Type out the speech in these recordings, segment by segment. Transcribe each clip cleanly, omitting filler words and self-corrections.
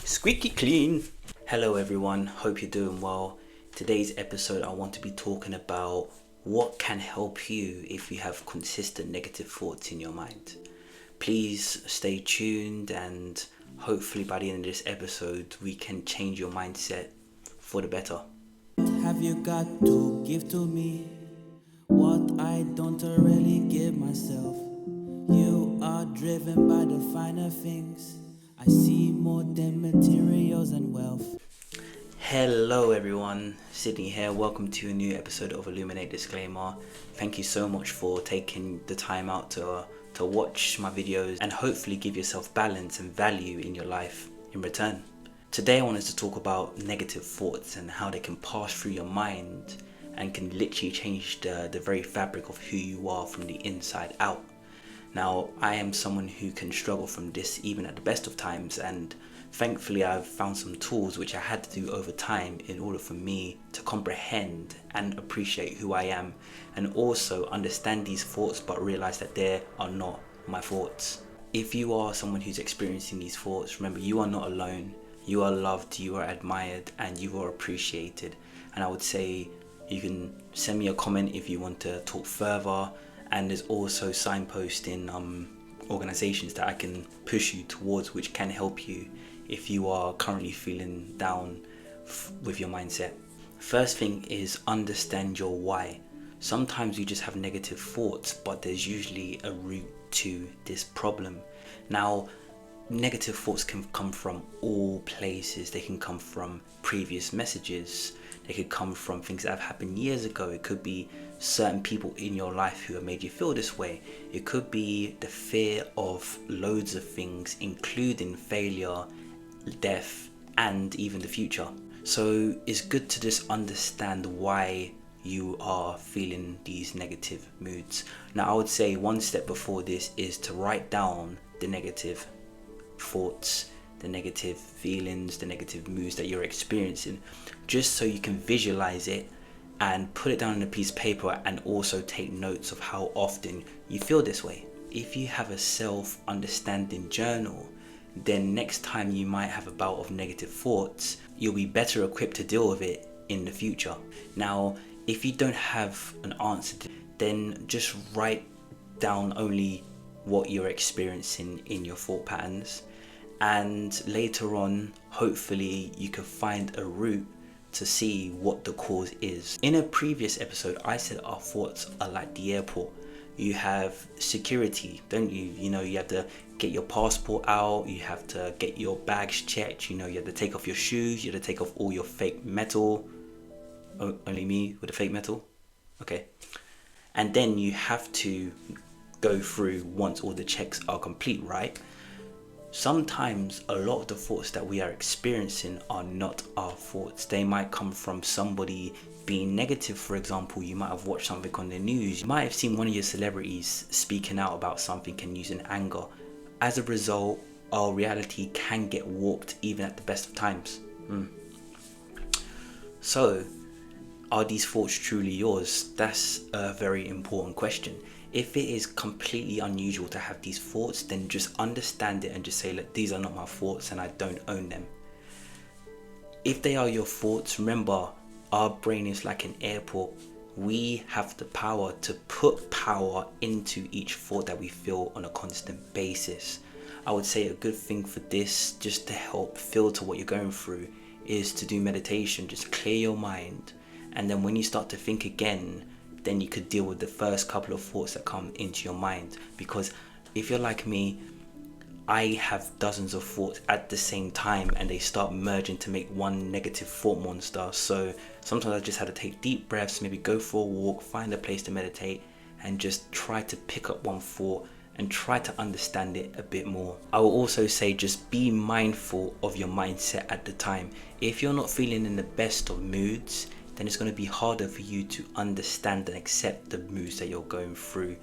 Squeaky clean. Hello everyone, hope you're doing well. Today's episode I want to be talking about what can help you if you have consistent negative thoughts in your mind. Please stay tuned and hopefully by the end of this episode we can change your mindset for the better. Have you got to give to me what I don't really give myself? You are driven by the finer things. I see more than materials and wealth. Hello everyone, Sydney here. Welcome to a new episode of Illuminate Disclaimer. Thank you so much for taking the time out to watch my videos and hopefully give yourself balance and value in your life in return. Today I wanted to talk about negative thoughts and how they can pass through your mind and can literally change the very fabric of who you are from the inside out. Now, I am someone who can struggle from this even at the best of times, and thankfully I've found some tools which I had to do over time in order for me to comprehend and appreciate who I am and also understand these thoughts but realize that they are not my thoughts. If you are someone who's experiencing these thoughts, remember you are not alone. You are loved, you are admired, and you are appreciated. And I would say you can send me a comment if you want to talk further. And there's also signposting organizations that I can push you towards which can help you if you are currently feeling down with your mindset. First thing is understand your why. Sometimes you just have negative thoughts, but there's usually a root to this problem. Now, negative thoughts can come from all places. They can come from previous messages. They could come from things that have happened years ago. It could be certain people in your life who have made you feel this way. It could be the fear of loads of things, including failure, death, and even the future. So it's good to just understand why you are feeling these negative moods. Now, I would say one step before this is to write down the negative thoughts, the negative feelings, the negative moods that you're experiencing, just so you can visualize it and put it down on a piece of paper and also take notes of how often you feel this way. If you have a self-understanding journal, then next time you might have a bout of negative thoughts, you'll be better equipped to deal with it in the future. Now, if you don't have an answer, then just write down only what you're experiencing in your thought patterns, and later on hopefully you can find a route to see what the cause is. In a previous episode I said our thoughts are like the airport. You have security, don't you? You know, you have to get your passport out, you have to get your bags checked, you know, you have to take off your shoes, you have to take off all your fake metal. Only me with the fake metal? Okay. And then you have to go through once all the checks are complete, right? Sometimes a lot of the thoughts that we are experiencing are not our thoughts. They might come from somebody being negative. For example, you might have watched something on the news. You might have seen one of your celebrities speaking out about something and using anger. As a result, our reality can get warped even at the best of times. So, are these thoughts truly yours? That's a very important question. If it is completely unusual to have these thoughts, then just understand it and just say, look, these are not my thoughts and I don't own them. If they are your thoughts, remember, our brain is like an airport. We have the power to put power into each thought that we feel on a constant basis. I would say a good thing for this, just to help filter what you're going through, is to do meditation. Just clear your mind. And then when you start to think again, then you could deal with the first couple of thoughts that come into your mind. Because if you're like me, I have dozens of thoughts at the same time and they start merging to make one negative thought monster. So sometimes I just had to take deep breaths, maybe go for a walk, find a place to meditate and just try to pick up one thought and try to understand it a bit more. I will also say just be mindful of your mindset at the time. If you're not feeling in the best of moods, then it's going to be harder for you to understand and accept the moods that you're going through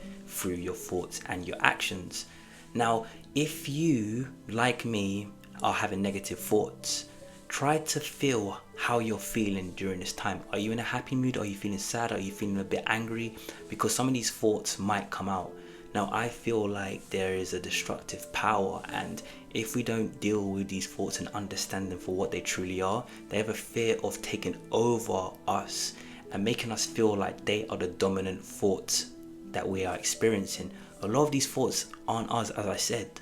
your thoughts and your actions. Now, if you, like me, are having negative thoughts, try to feel how you're feeling during this time. Are you in a happy mood? Are you feeling sad? Are you feeling a bit angry? Because some of these thoughts might come out. Now, I feel like there is a destructive power, and if we don't deal with these thoughts and understand them for what they truly are, they have a fear of taking over us and making us feel like they are the dominant thoughts that we are experiencing. A lot of these thoughts aren't us, as I said,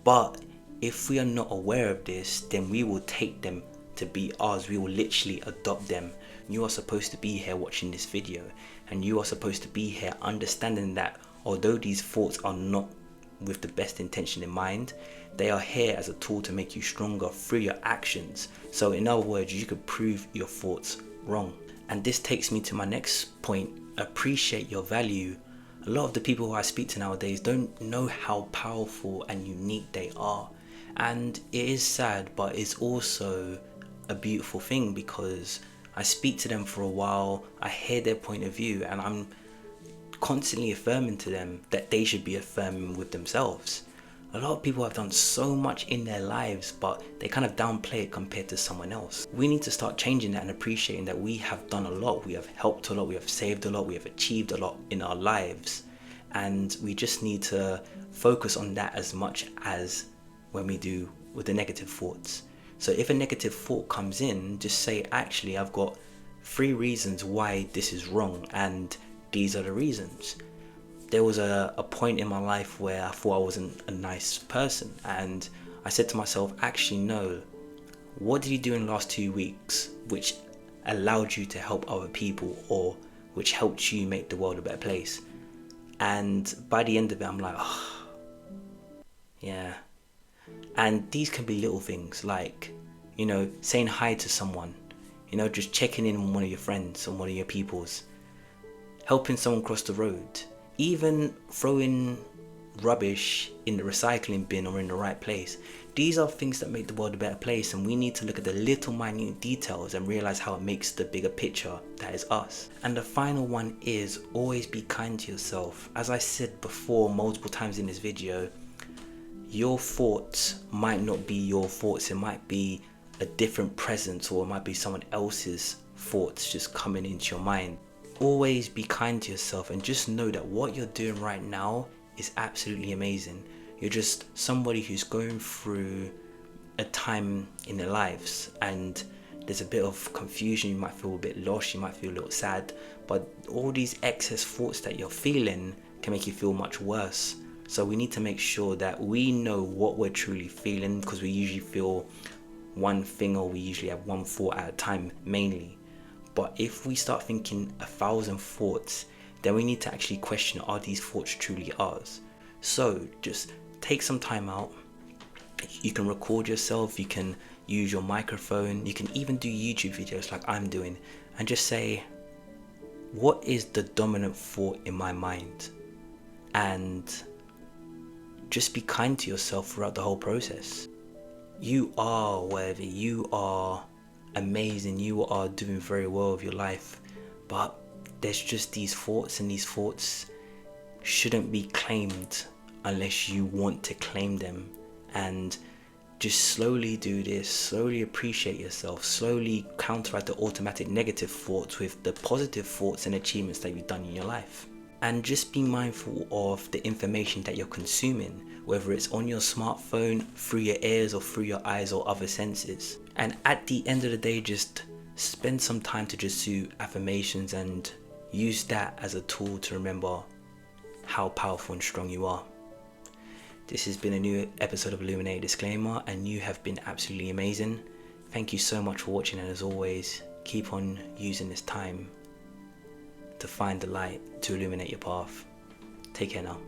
but if we are not aware of this, then we will take them to be ours. We will literally adopt them. You are supposed to be here watching this video, and you are supposed to be here understanding that although these thoughts are not with the best intention in mind, they are here as a tool to make you stronger through your actions. So in other words, you could prove your thoughts wrong. And this takes me to my next point: appreciate your value. A lot of the people who I speak to nowadays don't know how powerful and unique they are. And it is sad, but it's also a beautiful thing, because I speak to them for a while, I hear their point of view, and I'm constantly affirming to them that they should be affirming with themselves. A lot of people have done so much in their lives, but they kind of downplay it compared to someone else. We need to start changing that and appreciating that we have done a lot, we have helped a lot, we have saved a lot, we have achieved a lot in our lives, and we just need to focus on that as much as when we do with the negative thoughts. So if a negative thought comes in, just say, actually, I've got 3 reasons why this is wrong, and these are the reasons. There was a point in my life where I thought I wasn't a nice person, and I said to myself, actually no, what did you do in the last 2 weeks which allowed you to help other people, or which helped you make the world a better place? And by the end of it, I'm like, oh, yeah. And these can be little things like, saying hi to someone, just checking in on one of your friends or one of your peoples, helping someone cross the road, even throwing rubbish in the recycling bin or in the right place. These are things that make the world a better place, and we need to look at the little minute details and realize how it makes the bigger picture that is us. And the final one is always be kind to yourself. As I said before multiple times in this video, your thoughts might not be your thoughts. It might be a different presence, or it might be someone else's thoughts just coming into your mind. Always be kind to yourself, and just know that what you're doing right now is absolutely amazing. You're just somebody who's going through a time in their lives, and there's a bit of confusion. You might feel a bit lost, you might feel a little sad, but all these excess thoughts that you're feeling can make you feel much worse. So we need to make sure that we know what we're truly feeling, because we usually feel one thing, or we usually have one thought at a time mainly. But if we start thinking 1,000 thoughts, then we need to actually question, are these thoughts truly ours? So just take some time out. You can record yourself, you can use your microphone, you can even do YouTube videos like I'm doing, and just say, what is the dominant thought in my mind? And just be kind to yourself throughout the whole process. You are worthy, you are amazing, you are doing very well with your life, but there's just these thoughts, and these thoughts shouldn't be claimed unless you want to claim them. And just slowly do this, slowly appreciate yourself, slowly counteract the automatic negative thoughts with the positive thoughts and achievements that you've done in your life. And just be mindful of the information that you're consuming, whether it's on your smartphone, through your ears, or through your eyes, or other senses. And at the end of the day, just spend some time to just do affirmations and use that as a tool to remember how powerful and strong you are. This has been a new episode of Illuminate Disclaimer, and you have been absolutely amazing. Thank you so much for watching, and as always, keep on using this time to find the light to illuminate your path. Take care now.